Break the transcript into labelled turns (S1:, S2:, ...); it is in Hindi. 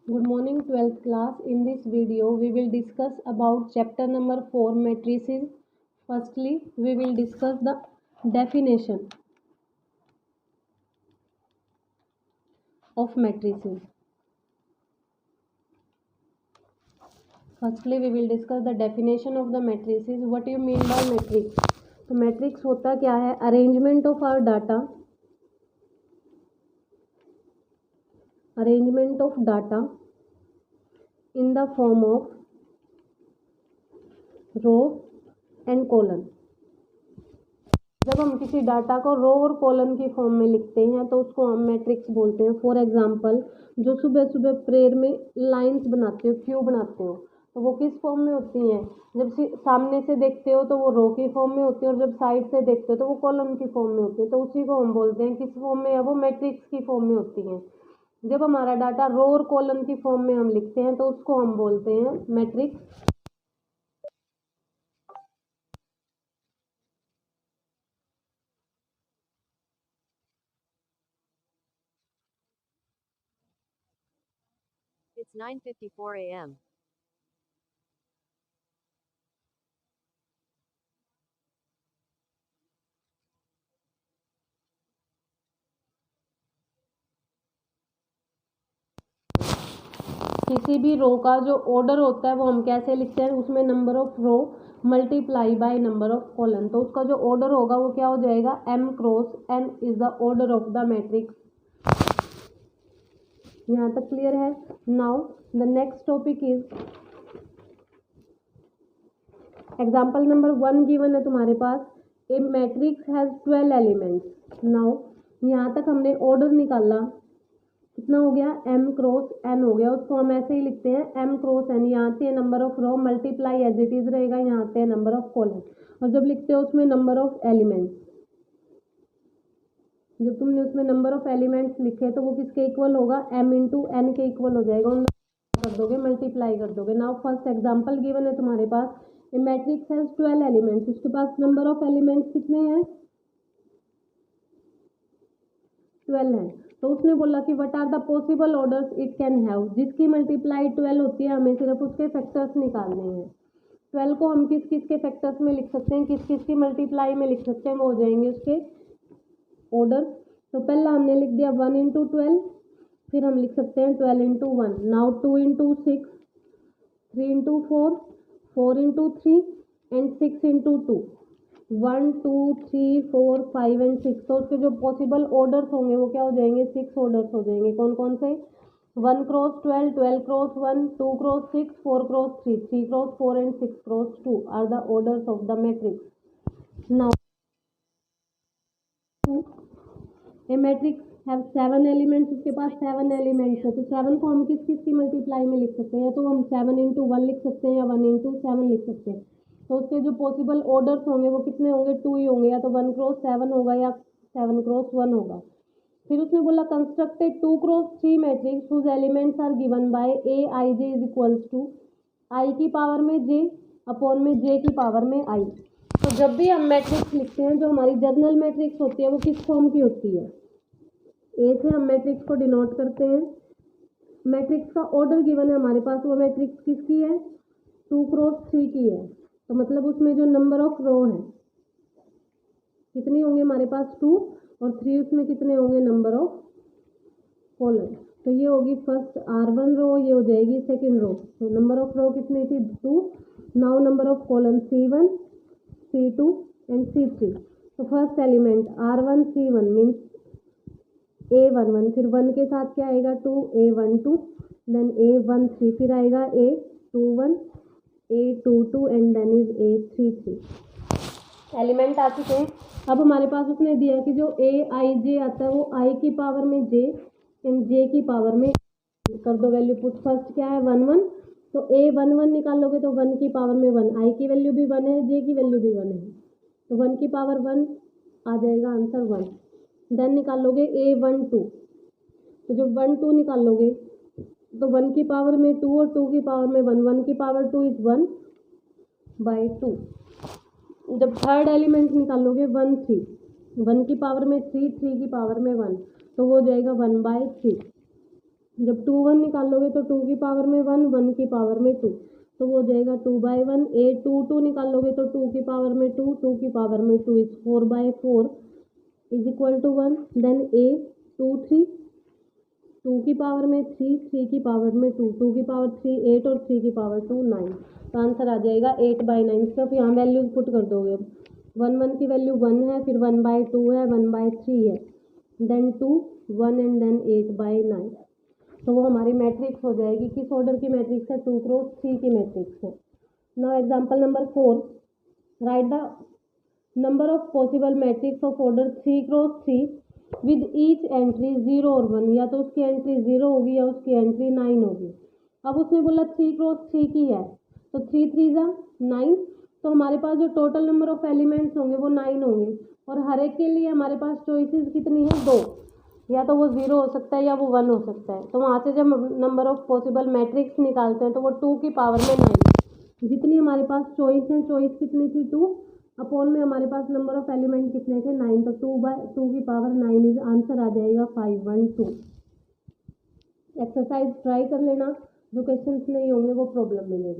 S1: Good morning 12th class. In this video we will discuss about chapter number 4 matrices. Firstly, we will discuss the definition of matrices. Firstly, we will discuss the definition of the matrices. What do you mean by matrix? तो मैट्रिक्स होता क्या है? Arrangement of our data, arrangement of data in the form of row and column. जब हम किसी डाटा को रो और कॉलम की फॉर्म में लिखते हैं तो उसको हम मैट्रिक्स बोलते हैं। फॉर एग्जांपल, जो सुबह सुबह प्रेयर में लाइंस बनाते हो, क्यू बनाते हो, तो वो किस फॉर्म में होती हैं? जब सामने से देखते हो तो वो रो की फॉर्म में होती है, और जब साइड से देखते हो तो वो कॉलम की फॉर्म में होती है। तो उसी को हम बोलते हैं किस फॉर्म में है? वो मैट्रिक्स की फॉर्म में होती हैं। जब हमारा डाटा रो और कॉलम की फॉर्म में हम लिखते हैं तो उसको हम बोलते हैं मैट्रिक्स।
S2: It's 9:54 a.m.
S1: किसी भी रो का जो ऑर्डर होता है वो हम कैसे लिखते हैं? उसमें number of row multiply by number of column. तो उसका जो ऑर्डर होगा वो क्या हो जाएगा? m cross n is the order of the matrix. यहाँ तक क्लियर है? Now the next topic is example number 1 given है तुम्हारे पास। ए मैट्रिक्स हैज 12 एलिमेंट्स। नाउ यहाँ तक हमने ऑर्डर निकाला, कितना हो गया? m क्रॉस n हो गया। उसको हम ऐसे ही लिखते हैं m क्रॉस n। यहाँ आते हैं number of row multiply as it is रहेगा, यहाँ आते हैं नंबर ऑफ कॉलम। और जब लिखते हो उसमें नंबर ऑफ एलिमेंट्स, जब तुमने उसमें नंबर ऑफ एलिमेंट्स लिखे तो वो किसके इक्वल होगा? m इंटू n के इक्वल हो जाएगा। उनमें कर दोगे, मल्टीप्लाई कर दोगे। नाउ फर्स्ट एग्जाम्पल गिवन है तुम्हारे पास। ए मैट्रिक्स हैज 12 एलिमेंट्स। उसके पास नंबर ऑफ एलिमेंट्स कितने हैं? 12 है। तो उसने बोला कि what are the possible orders it can have. जिसकी मल्टीप्लाई 12 होती है हमें सिर्फ उसके फैक्टर्स निकालने हैं। 12 को हम किस किस के फैक्टर्स में लिख सकते हैं, किस किस की मल्टीप्लाई में लिख सकते हैं, वो हो जाएंगे उसके ऑर्डर। तो पहला हमने लिख दिया 1 इंटू 12, फिर हम लिख सकते हैं 12 into 1। Now 2 into 6, 3 into 4, 4 into 3 and 6 into 2। 1 2 3 4 5 and 6। तो उसके जो पॉसिबल ऑर्डर्स होंगे वो क्या हो जाएंगे? 6 ऑर्डर्स हो जाएंगे। कौन कौन से? 1 cross 12, 12 cross 1, 2 cross 6, 4 cross 3, 3 cross 4 and 6 cross 2 are the orders of the matrix. Now a matrix have 7 elements. उसके पास 7 एलिमेंट्स है। तो 7 को हम किस किस की मल्टीप्लाई में लिख सकते हैं? तो हम 7 इंटू 1 लिख सकते हैं या 1 इंटू 7 लिख सकते हैं। तो उसके जो पॉसिबल ऑर्डर्स होंगे वो कितने होंगे? 2 ही होंगे। या तो 1 क्रॉस 7 होगा या 7 क्रॉस 1 होगा। फिर उसने बोला constructed 2 cross 3 matrix whose elements are given by a i j is equals to i की पावर में j अपॉन में j की पावर में i। तो जब भी हम मैट्रिक्स लिखते हैं, जो हमारी जर्नल मैट्रिक्स होती है वो किस फॉर्म की होती है? ए से हम मैट्रिक्स को डिनोट करते हैं। मैट्रिक्स का ऑर्डर गिवन है हमारे पास, वो मैट्रिक्स किसकी है? 2 क्रॉस 3 की है। तो मतलब उसमें जो नंबर ऑफ रो है कितनी होंगे हमारे पास? 2, और 3 उसमें कितने होंगे? Number of column. तो ये होगी फर्स्ट R1 रो, ये हो जाएगी सेकेंड रो। तो नंबर ऑफ रो कितनी थी? 2। Now number of column C1 C2 and C3। तो first element R1 C1 means A11, फिर 1 के साथ क्या आएगा? 2 A12, देन A13, फिर आएगा A21, A22 and then is A33। Element आ चुके हैं। अब हमारे पास उसने दिया है कि जो AIJ आता है वो I की पावर में J एंड J की पावर में कर दो वैल्यू पुट। फर्स्ट क्या है? 1 1। तो A11 निकालोगे तो 1 की पावर में 1, I की वैल्यू भी 1 है, J की वैल्यू भी 1 है। तो 1 की पावर 1 आ जाएगा आंसर 1। देन निकालोगे A12। तो जब 1 2 निकालोगे तो 1 की पावर में 2 और 2 की पावर में 1, 1 की पावर 2 इज 1 बाई 2। जब थर्ड एलिमेंट निकालोगे 1 3, 1 की पावर में 3, 3 की पावर में 1, तो वो हो जाएगा 1 बाई 3। जब 2 1 निकालोगे तो 2 की पावर में 1, 1 की पावर में 2, तो वो हो जाएगा 2/1। a 2 2 निकालोगे तो 2 की पावर में 2, 2 की पावर में 2 is 4/4 is equal to 1। Then a 2 3, 2 की पावर में 3, 3 की पावर में 2, 2 की पावर 3 8 और 3 की पावर 2 9। तो आंसर आ जाएगा 8/9। सिर्फ यहाँ वैल्यूज पुट कर दोगे। 1 1 की वैल्यू 1 है, फिर 1/2 है, 1/3 है, देन 2 1 एंड देन 8/9। तो वो हमारी मैट्रिक्स हो जाएगी। किस ऑर्डर की मैट्रिक्स है? 2 क्रॉस 3 की मैट्रिक्स है। Now example number 4, right the number of possible matrix of order 3 cross 3 with each entry 0 और 1। या तो उसकी एंट्री 0 होगी या उसकी एंट्री 9 होगी। अब उसने बोला 3 क्रॉस 3 की है, तो 3 3 जा 9, तो हमारे पास जो टोटल नंबर ऑफ एलिमेंट्स होंगे वो 9 होंगे। और हर एक के लिए हमारे पास चॉइसेस कितनी है? 2। या तो वो 0 हो सकता है या वो 1 हो सकता है। तो वहाँ से जब नंबर ऑफ पॉसिबल मैट्रिक्स निकालते हैं तो वो 2 की पावर में 9। जितनी हमारे पास चॉइस है, चॉइस कितनी थी? 2 अपॉन में हमारे पास नंबर ऑफ एलिमेंट कितने थे? 9। तो 2/2 की पावर 9 इज आंसर आ जाएगा 512। एक्सरसाइज ट्राई कर लेना, जो क्वेश्चंस नहीं होंगे वो प्रॉब्लम मिलेगा।